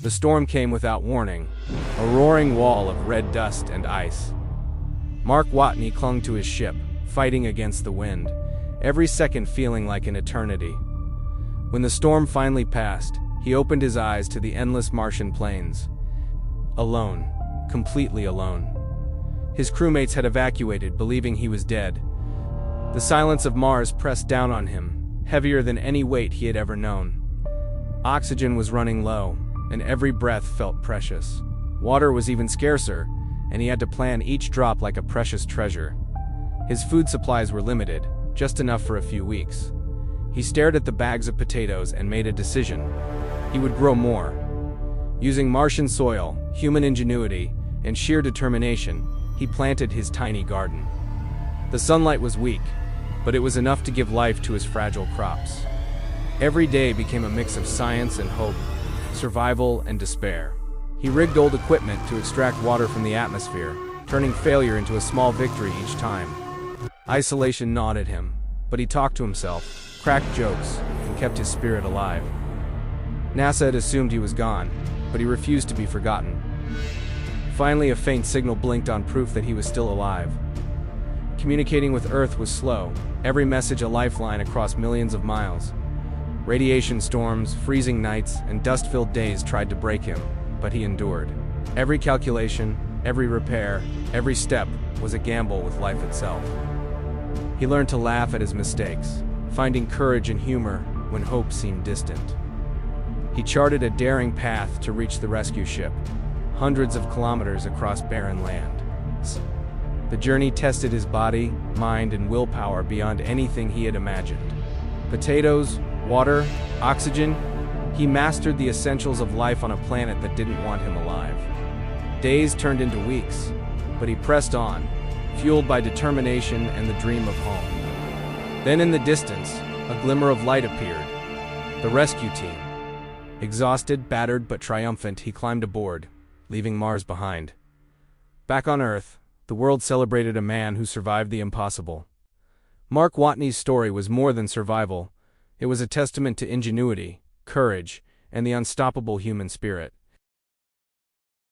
The storm came without warning, a roaring wall of red dust and ice. Mark Watney clung to his ship, fighting against the wind, every second feeling like an eternity. When the storm finally passed, he opened his eyes to the endless Martian plains. Alone, completely alone. His crewmates had evacuated, believing he was dead. The silence of Mars pressed down on him, heavier than any weight he had ever known. Oxygen was running low, and every breath felt precious. Water was even scarcer, and he had to plan each drop like a precious treasure. His food supplies were limited, just enough for a few weeks. He stared at the bags of potatoes and made a decision. He would grow more. Using Martian soil, human ingenuity, and sheer determination, he planted his tiny garden. The sunlight was weak, but it was enough to give life to his fragile crops. Every day became a mix of science and hope, survival and despair. He rigged old equipment to extract water from the atmosphere, turning failure into a small victory each time. Isolation gnawed at him, but he talked to himself, cracked jokes, and kept his spirit alive. NASA had assumed he was gone, but he refused to be forgotten. Finally, a faint signal blinked on proof that he was still alive. Communicating with Earth was slow, every message a lifeline across millions of miles. Radiation storms, freezing nights, and dust-filled days tried to break him, but he endured. Every calculation, every repair, every step was a gamble with life itself. He learned to laugh at his mistakes, finding courage and humor when hope seemed distant. He charted a daring path to reach the rescue ship, hundreds of kilometers across barren land. The journey tested his body, mind, and willpower beyond anything he had imagined. Potatoes, water, oxygen, he mastered the essentials of life on a planet that didn't want him alive. Days turned into weeks, but he pressed on, fueled by determination and the dream of home. Then in the distance, a glimmer of light appeared. The rescue team. Exhausted, battered, but triumphant, he climbed aboard, leaving Mars behind. Back on Earth, the world celebrated a man who survived the impossible. Mark Watney's story was more than survival. It was a testament to ingenuity, courage, and the unstoppable human spirit.